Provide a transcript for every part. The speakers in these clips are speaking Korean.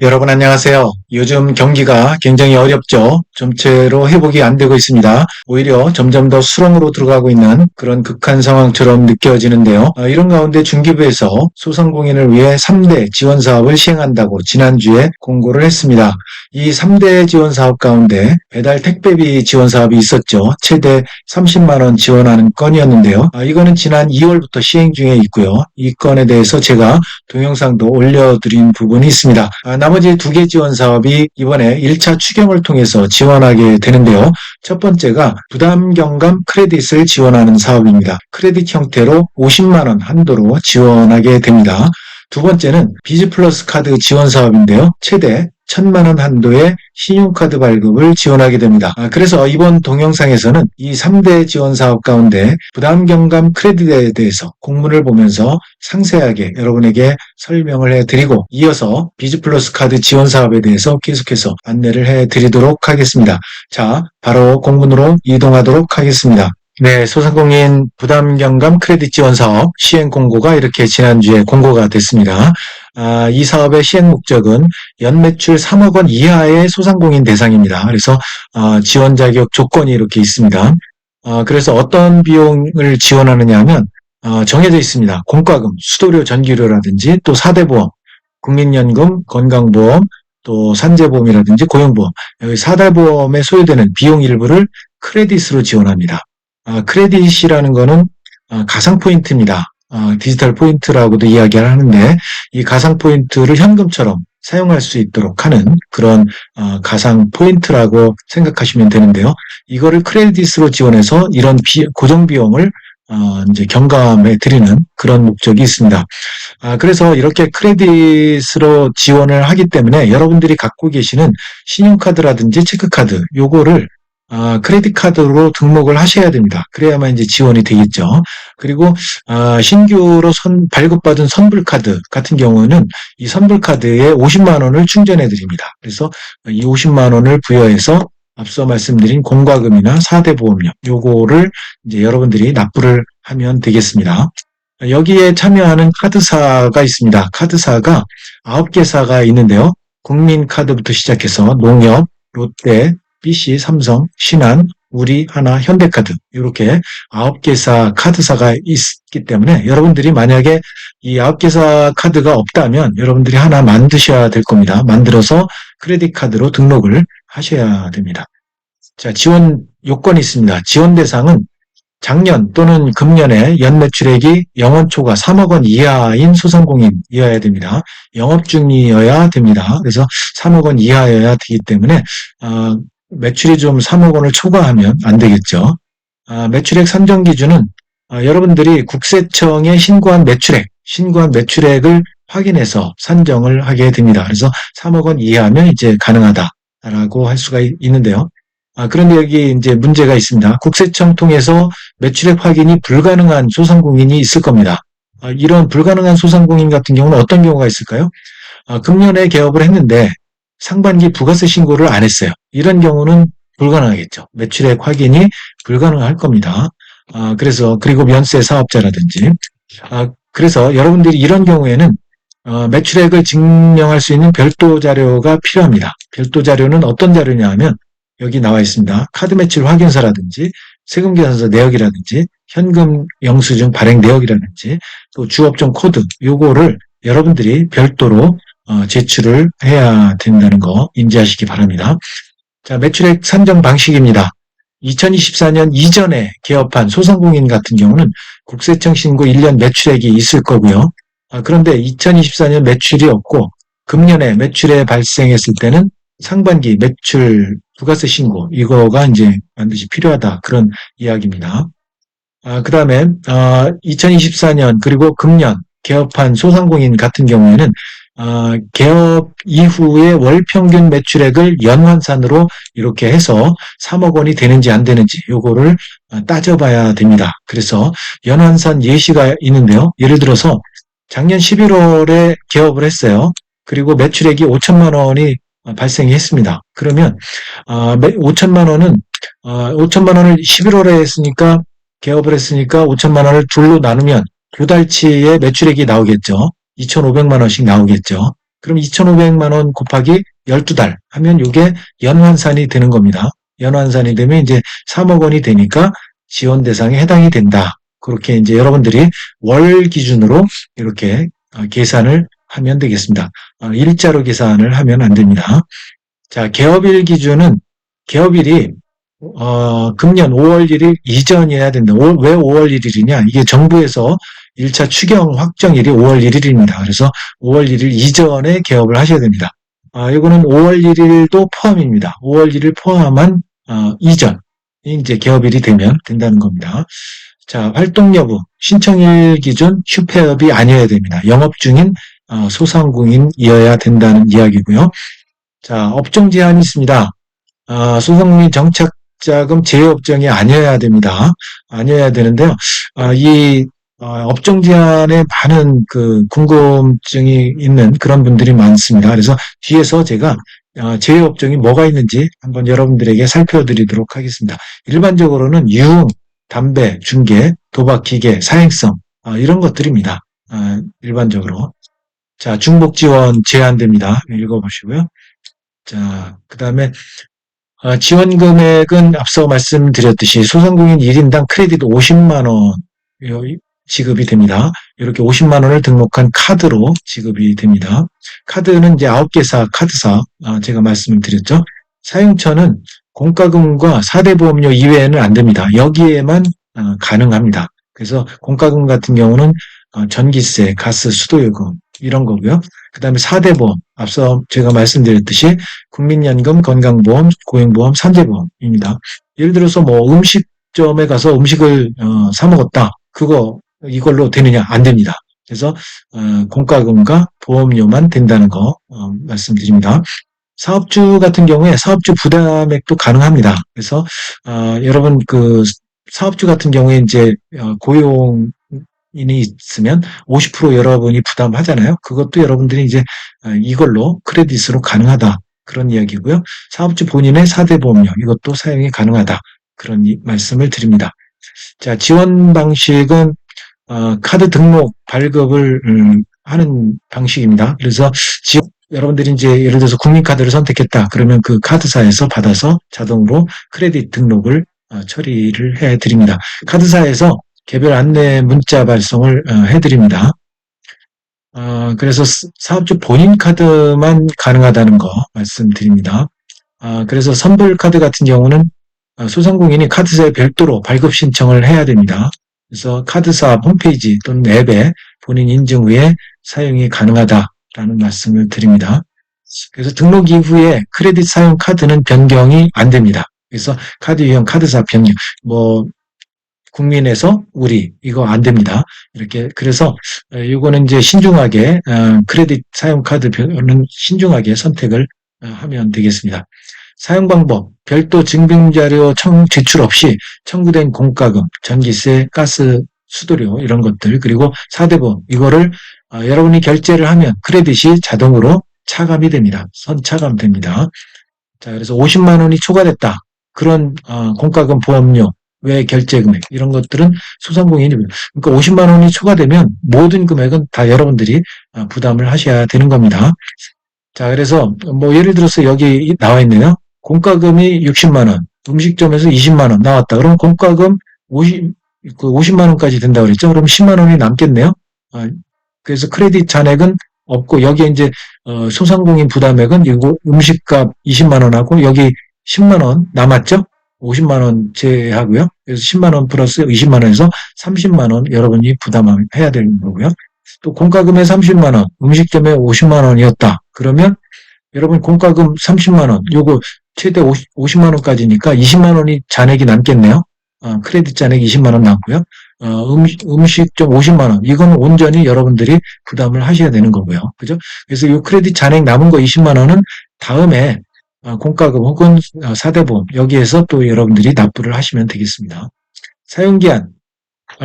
여러분 안녕하세요. 요즘 경기가 굉장히 어렵죠. 좀처럼 회복이 안 되고 있습니다. 오히려 점점 더 수렁으로 들어가고 있는 그런 극한 상황처럼 느껴지는데요. 이런 가운데 중기부에서 소상공인을 위해 3대 지원 사업을 시행한다고 지난주에 공고를 했습니다. 이 3대 지원 사업 가운데 배달 택배비 지원 사업이 있었죠. 최대 30만 원 지원하는 건이었는데요. 이거는 지난 2월부터 시행 중에 있고요. 이 건에 대해서 제가 동영상도 올려드린 부분이 있습니다. 나머지 2개 지원 사업이 이번에 1차 추경을 통해서 지원하게 되는데요. 첫 번째가 부담 경감 크레딧을 지원하는 사업입니다. 크레딧 형태로 50만 원 한도로 지원하게 됩니다. 두 번째는 비즈플러스 카드 지원 사업인데요. 최대 1,000만 원 한도의 신용카드 발급을 지원하게 됩니다. 그래서 이번 동영상에서는 이 3대 지원 사업 가운데 부담 경감 크레딧에 대해서 공문을 보면서 상세하게 여러분에게 설명을 해드리고 이어서 비즈플러스 카드 지원 사업에 대해서 계속해서 안내를 해드리도록 하겠습니다. 자, 바로 공문으로 이동하도록 하겠습니다. 네, 소상공인 부담 경감 크레딧 지원 사업 시행 공고가 이렇게 지난주에 공고가 됐습니다. 이 사업의 시행 목적은 연매출 3억 원 이하의 소상공인 대상입니다. 그래서 지원 자격 조건이 이렇게 있습니다. 그래서 어떤 비용을 지원하느냐 하면 정해져 있습니다. 공과금, 수도료, 전기료라든지 또 4대 보험, 국민연금, 건강보험, 또 산재보험이라든지 고용보험, 여기 4대 보험에 소요되는 비용 일부를 크레딧으로 지원합니다. 크레딧이라는 거는 가상 포인트입니다. 디지털 포인트라고도 이야기를 하는데 이 가상 포인트를 현금처럼 사용할 수 있도록 하는 그런 가상 포인트라고 생각하시면 되는데요. 이거를 크레딧으로 지원해서 이런 고정 비용을 이제 경감해 드리는 그런 목적이 있습니다. 그래서 이렇게 크레딧으로 지원을 하기 때문에 여러분들이 갖고 계시는 신용카드라든지 체크카드 요거를 크레딧 카드로 등록을 하셔야 됩니다. 그래야만 이제 지원이 되겠죠. 그리고 신규로 발급받은 선불카드 같은 경우는 이 선불카드에 50만 원을 충전해 드립니다. 그래서 이 50만 원을 부여해서 앞서 말씀드린 공과금이나 4대 보험료 요거를 이제 여러분들이 납부를 하면 되겠습니다. 여기에 참여하는 카드사가 있습니다. 카드사가 9개사가 있는데요. 국민카드부터 시작해서 농협, 롯데, BC, 삼성, 신한, 우리, 하나, 현대카드 이렇게 9개사 카드사가 있기 때문에 여러분들이 만약에 이 9개사 카드가 없다면 여러분들이 하나 만드셔야 될 겁니다. 만들어서 크레딧 카드로 등록을 하셔야 됩니다. 자, 지원 요건이 있습니다. 지원 대상은 작년 또는 금년에 연매출액이 영업초과 3억 원 이하인 소상공인이어야 됩니다. 영업 중이어야 됩니다. 그래서 3억 원 이하여야 되기 때문에 매출이 좀 3억 원을 초과하면 안 되겠죠. 매출액 산정 기준은 여러분들이 국세청에 신고한 매출액을 확인해서 산정을 하게 됩니다. 그래서 3억 원 이하면 이제 가능하다라고 할 수가 있는데요. 그런데 여기 이제 문제가 있습니다. 국세청 통해서 매출액 확인이 불가능한 소상공인이 있을 겁니다. 이런 불가능한 소상공인 같은 경우는 어떤 경우가 있을까요? 금년에 개업을 했는데 상반기 부가세 신고를 안 했어요. 이런 경우는 불가능하겠죠. 매출액 확인이 불가능할 겁니다. 그리고 면세 사업자라든지. 그래서 여러분들이 이런 경우에는 매출액을 증명할 수 있는 별도 자료가 필요합니다. 별도 자료는 어떤 자료냐 하면 여기 나와 있습니다. 카드 매출 확인서라든지 세금계산서 내역이라든지 현금 영수증 발행 내역이라든지 또 주업종 코드 요거를 여러분들이 별도로 제출을 해야 된다는 거 인지하시기 바랍니다. 자, 매출액 산정 방식입니다. 2024년 이전에 개업한 소상공인 같은 경우는 국세청 신고 1년 매출액이 있을 거고요. 그런데 2024년 매출이 없고 금년에 매출에 발생했을 때는 상반기 매출 부가세 신고 이거가 이제 반드시 필요하다 그런 이야기입니다. 그 다음에 2024년 그리고 금년 개업한 소상공인 같은 경우에는 개업 이후의 월 평균 매출액을 연환산으로 이렇게 해서 3억 원이 되는지 안 되는지 요거를 따져봐야 됩니다. 그래서 연환산 예시가 있는데요. 예를 들어서 작년 11월에 개업을 했어요. 그리고 매출액이 5천만 원이 발생했습니다. 그러면 5천만 원을 11월에 했으니까 개업을 했으니까 5천만 원을 둘로 나누면 두 달치의 매출액이 나오겠죠. 2,500만 원씩 나오겠죠. 그럼 2,500만 원 곱하기 12달 하면 이게 연환산이 되는 겁니다. 연환산이 되면 이제 3억 원이 되니까 지원 대상에 해당이 된다. 그렇게 이제 여러분들이 월 기준으로 이렇게 계산을 하면 되겠습니다. 일자로 계산을 하면 안 됩니다. 자, 개업일 기준은 개업일이 금년 5월 1일 이전이어야 된다. 왜 5월 1일이냐? 이게 정부에서 1차 추경 확정일이 5월 1일입니다. 그래서 5월 1일 이전에 개업을 하셔야 됩니다. 이거는 5월 1일도 포함입니다. 5월 1일 포함한 이전이 이제 개업일이 되면 된다는 겁니다. 자, 활동 여부, 신청일 기준 휴폐업이 아니어야 됩니다. 영업 중인 소상공인이어야 된다는 이야기고요. 자, 업종 제한이 있습니다. 소상공인 정착자금 제외업종이 아니어야 됩니다. 아니어야 되는데요. 이 업종 제한에 많은 그 궁금증이 있는 그런 분들이 많습니다. 그래서 뒤에서 제가 제외업종이 뭐가 있는지 한번 여러분들에게 살펴드리도록 하겠습니다. 일반적으로는 유흥, 담배, 중개, 도박, 기계, 사행성 이런 것들입니다. 일반적으로. 자, 중복 지원 제한됩니다. 읽어보시고요. 자, 그 다음에 지원 금액은 앞서 말씀드렸듯이 소상공인 1인당 크레딧 50만 원 지급이 됩니다. 이렇게 50만 원을 등록한 카드로 지급이 됩니다. 카드는 이제 9개사 카드사 제가 말씀을 드렸죠. 사용처는 공과금과 4대 보험료 이외에는 안 됩니다. 여기에만 가능합니다. 그래서 공과금 같은 경우는 전기세, 가스, 수도요금 이런 거고요. 그 다음에 4대 보험, 앞서 제가 말씀드렸듯이 국민연금, 건강보험, 고용보험, 산재보험입니다. 예를 들어서 뭐 음식점에 가서 음식을 사 먹었다. 이걸로 되느냐? 안 됩니다. 그래서 공과금과 보험료만 된다는 거 말씀드립니다. 사업주 같은 경우에 사업주 부담액도 가능합니다. 그래서 여러분 그 사업주 같은 경우에 이제 고용인이 있으면 50% 여러분이 부담하잖아요. 그것도 여러분들이 이제 이걸로 크레딧으로 가능하다. 그런 이야기고요. 사업주 본인의 4대 보험료 이것도 사용이 가능하다. 그런 말씀을 드립니다. 자, 지원 방식은 카드 등록 발급을 하는 방식입니다. 그래서 여러분들이 이제 예를 들어서 국민카드를 선택했다. 그러면 그 카드사에서 받아서 자동으로 크레딧 등록을 처리를 해드립니다. 카드사에서 개별 안내 문자 발송을 해드립니다. 그래서 사업주 본인 카드만 가능하다는 거 말씀드립니다. 그래서 선불 카드 같은 경우는 소상공인이 카드사에 별도로 발급 신청을 해야 됩니다. 그래서 카드사 홈페이지 또는 앱에 본인 인증 후에 사용이 가능하다라는 말씀을 드립니다. 그래서 등록 이후에 크레딧 사용 카드는 변경이 안 됩니다. 그래서 카드 유형 카드사 변경, 국민에서 우리 이거 안 됩니다. 이렇게 그래서 이거는 이제 신중하게 크레딧 사용 카드는 신중하게 선택을 하면 되겠습니다. 사용 방법, 별도 증빙자료 제출 없이 청구된 공과금, 전기세, 가스, 수도료 이런 것들 그리고 4대 보험 이거를 여러분이 결제를 하면 크레딧이 자동으로 차감이 됩니다. 선차감됩니다. 자, 그래서 50만 원이 초과됐다. 그런 공과금 보험료 외 결제 금액 이런 것들은 소상공인이 그러니까 50만 원이 초과되면 모든 금액은 다 여러분들이 부담을 하셔야 되는 겁니다. 자, 그래서 뭐 예를 들어서 여기 나와 있네요. 공과금이 60만 원, 음식점에서 20만 원 나왔다. 그럼 공과금 50만 원까지 된다고 그랬죠. 그럼 10만 원이 남겠네요. 그래서 크레딧 잔액은 없고 여기에 이제 소상공인 부담액은 이거 음식값 20만 원하고 여기 10만 원 남았죠. 50만 원 제하고요. 그래서 10만 원 플러스 20만 원에서 30만 원 여러분이 부담해야 되는 거고요. 또 공과금에 30만 원, 음식점에 50만 원이었다. 그러면 여러분 공과금 30만 원, 요거 최대 50만 원까지니까 20만 원이 잔액이 남겠네요. 크레딧 잔액 20만 원 남고요. 음식점 50만 원, 이건 온전히 여러분들이 부담을 하셔야 되는 거고요. 그죠? 그래서 이 크레딧 잔액 남은 거 20만 원은 다음에 공과금 혹은 4대 보험 여기에서 또 여러분들이 납부를 하시면 되겠습니다. 사용기한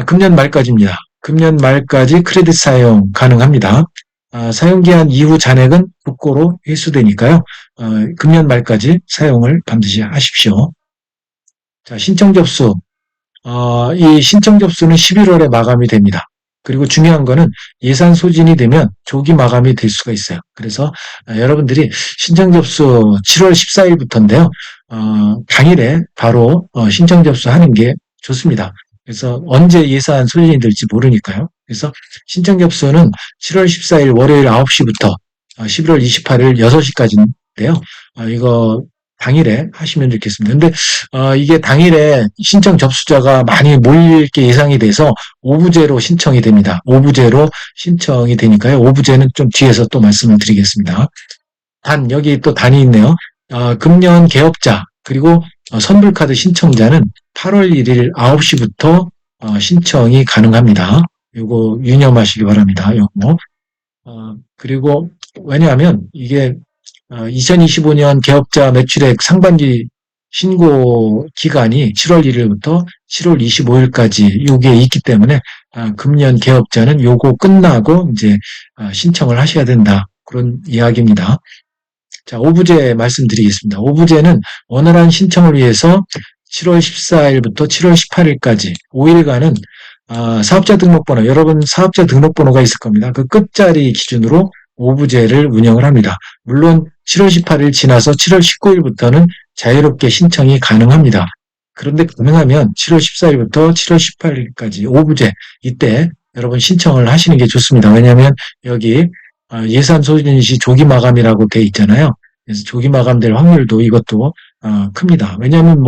금년 말까지입니다. 금년 말까지 크레딧 사용 가능합니다. 사용기한 이후 잔액은 국고로 회수되니까요. 금년 말까지 사용을 반드시 하십시오. 자, 신청 접수. 이 신청 접수는 11월에 마감이 됩니다. 그리고 중요한 거는 예산 소진이 되면 조기 마감이 될 수가 있어요. 그래서 여러분들이 신청 접수 7월 14일부터인데요. 당일에 바로 신청 접수하는 게 좋습니다. 그래서 언제 예산 소진이 될지 모르니까요. 그래서 신청 접수는 7월 14일 월요일 9시부터 11월 28일 6시까지인데요. 이거 당일에 하시면 좋겠습니다. 근데 이게 당일에 신청 접수자가 많이 몰릴 게 예상이 돼서 오부제로 신청이 됩니다. 오부제로 신청이 되니까요. 오부제는 좀 뒤에서 또 말씀을 드리겠습니다. 여기 또 단이 있네요. 금년 개업자, 그리고 선불카드 신청자는 8월 1일 9시부터 신청이 가능합니다. 요거 유념하시기 바랍니다. 요거. 그리고 왜냐하면 이게 2025년 개업자 매출액 상반기 신고 기간이 7월 1일부터 7월 25일까지 요게 있기 때문에 금년 개업자는 요거 끝나고 이제 신청을 하셔야 된다. 그런 이야기입니다. 자, 오부제 말씀드리겠습니다. 오부제는 원활한 신청을 위해서 7월 14일부터 7월 18일까지 5일간은 사업자 등록번호, 여러분 사업자 등록번호가 있을 겁니다. 그 끝자리 기준으로 오부제를 운영을 합니다. 물론 7월 18일 지나서 7월 19일부터는 자유롭게 신청이 가능합니다. 그런데 가능하면 7월 14일부터 7월 18일까지 오부제, 이때 여러분 신청을 하시는 게 좋습니다. 왜냐하면 여기 예산 소진 시 조기 마감이라고 돼 있잖아요. 그래서 조기 마감될 확률도 이것도 큽니다. 왜냐하면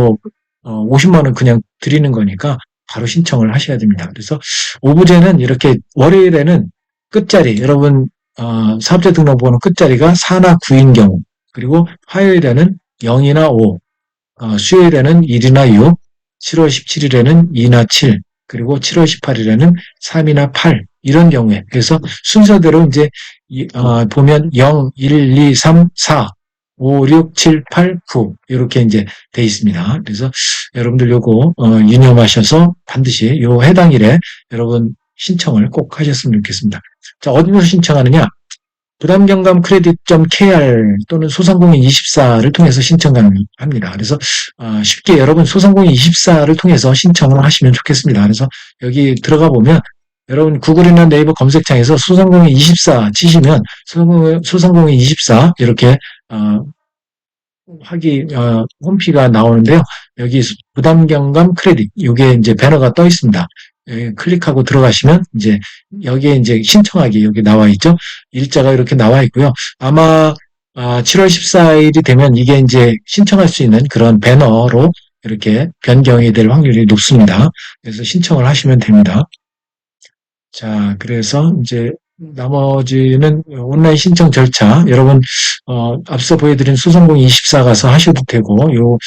50만 원 그냥 드리는 거니까 바로 신청을 하셔야 됩니다. 그래서 오부제는 이렇게 월요일에는 끝자리, 여러분 사업자 등록번호 끝자리가 4나 9인 경우, 그리고 화요일에는 0이나 5, 수요일에는 1이나 6, 7월 17일에는 2나 7, 그리고 7월 18일에는 3이나 8, 이런 경우에, 그래서 순서대로 이제 보면 0, 1, 2, 3, 4, 5, 6, 7, 8, 9 이렇게 이제 돼 있습니다. 그래서 여러분들 요거 유념하셔서 반드시 요 해당일에 여러분 신청을 꼭 하셨으면 좋겠습니다. 자, 어디서 신청하느냐? 부담경감 크레딧.kr 또는 소상공인 24를 통해서 신청 가능합니다. 그래서 쉽게 여러분 소상공인 24를 통해서 신청을 하시면 좋겠습니다. 그래서 여기 들어가 보면 여러분 구글이나 네이버 검색창에서 소상공인 24 치시면 소상공인 24 이렇게 홈피가 나오는데요. 여기 부담경감 크레딧, 이게 이제 배너가 떠 있습니다. 클릭하고 들어가시면 이제 여기에 이제 신청하기 여기 나와 있죠. 일자가 이렇게 나와 있고요. 아마 7월 14일이 되면 이게 이제 신청할 수 있는 그런 배너로 이렇게 변경이 될 확률이 높습니다. 그래서 신청을 하시면 됩니다. 자, 그래서 이제 나머지는 온라인 신청 절차, 여러분 앞서 보여드린 소상공인 24 가서 하셔도 되고, 요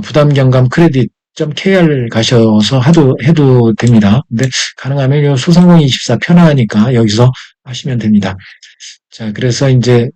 부담경감 크레딧 KR 가셔서 해도 됩니다. 근데 가능하면 요 소상공인 24 편하니까 여기서 하시면 됩니다. 자, 그래서 이제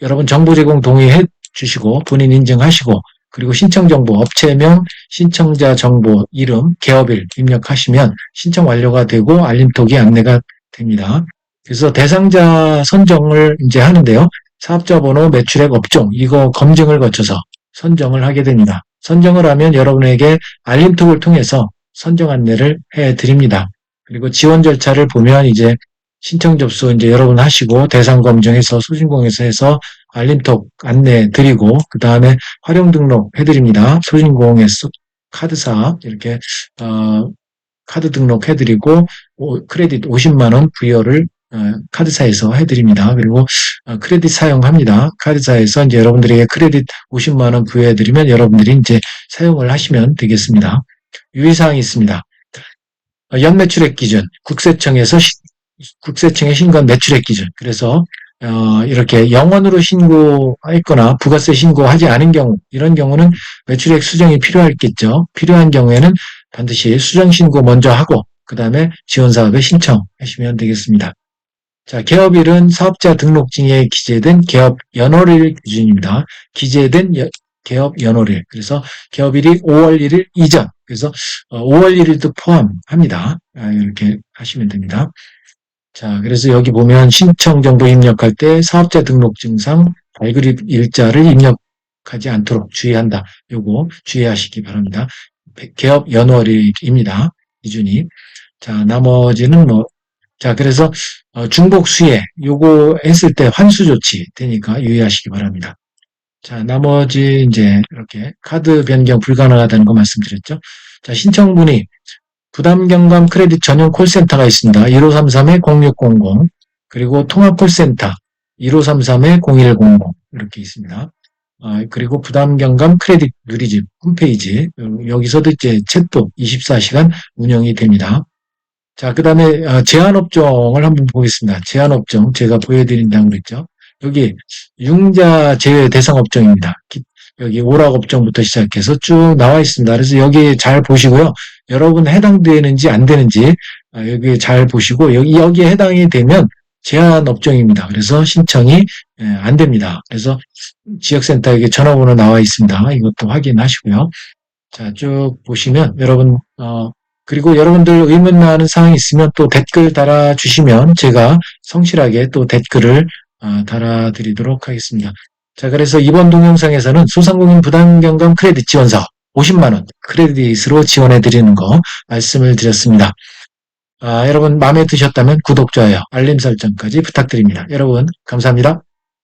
여러분 정보 제공 동의해 주시고 본인 인증하시고, 그리고 신청 정보, 업체명, 신청자 정보, 이름, 개업일 입력하시면 신청 완료가 되고 알림톡이 안내가 됩니다. 그래서 대상자 선정을 이제 하는데요. 사업자 번호, 매출액, 업종 이거 검증을 거쳐서 선정을 하게 됩니다. 선정을 하면 여러분에게 알림톡을 통해서 선정 안내를 해 드립니다. 그리고 지원 절차를 보면 이제 신청 접수 이제 여러분 하시고 대상 검증해서 소진공에서 해서 알림톡 안내 드리고 그 다음에 활용 등록 해드립니다. 소진공에서 카드사 이렇게 카드 등록 해드리고 크레딧 50만 원 부여를 카드사에서 해드립니다. 그리고 크레딧 사용합니다. 카드사에서 이제 여러분들에게 크레딧 50만 원 부여해드리면 여러분들이 이제 사용을 하시면 되겠습니다. 유의사항이 있습니다. 연매출액 기준, 국세청의 신고한 매출액 기준. 그래서 이렇게 영원으로 신고했거나 부가세 신고하지 않은 경우, 이런 경우는 매출액 수정이 필요하겠죠. 필요한 경우에는 반드시 수정 신고 먼저 하고 그 다음에 지원사업에 신청하시면 되겠습니다. 자, 개업일은 사업자 등록증에 기재된 개업 연월일 기준입니다. 기재된 개업 연월일. 그래서 개업일이 5월 1일 이전. 그래서 5월 1일도 포함합니다. 이렇게 하시면 됩니다. 자, 그래서 여기 보면 신청 정보 입력할 때 사업자 등록증상 발급일 일자를 입력하지 않도록 주의한다. 요거 주의하시기 바랍니다. 개업 연월일입니다. 기준이. 자, 나머지는 자, 그래서 중복 수혜 요거 했을 때 환수 조치 되니까 유의하시기 바랍니다. 자, 나머지 이제 이렇게 카드 변경 불가능하다는 거 말씀드렸죠. 자, 신청 문의 부담 경감 크레딧 전용 콜센터가 있습니다. 1533-0600 그리고 통합 콜센터 1533-0100 이렇게 있습니다. 그리고 부담 경감 크레딧 누리집 홈페이지 여기서도 이제 챗도 24시간 운영이 됩니다. 자, 그 다음에 제한업종을 한번 보겠습니다. 제한업종 제가 보여드린다고 그랬죠. 여기 융자 제외 대상 업종입니다. 여기 오락업종부터 시작해서 쭉 나와 있습니다. 그래서 여기 잘 보시고요. 여러분 해당되는지 안 되는지 여기 잘 보시고 여기에 해당이 되면 제한업종입니다. 그래서 신청이 안 됩니다. 그래서 지역센터에 전화번호 나와 있습니다. 이것도 확인하시고요. 자, 쭉 보시면 여러분 그리고 여러분들 의문 나는 사항이 있으면 또 댓글 달아주시면 제가 성실하게 또 댓글을 달아드리도록 하겠습니다. 자, 그래서 이번 동영상에서는 소상공인 부담경감 크레딧 지원 사업 50만원 크레딧으로 지원해드리는 거 말씀을 드렸습니다. 여러분 마음에 드셨다면 구독, 좋아요, 알림 설정까지 부탁드립니다. 여러분 감사합니다.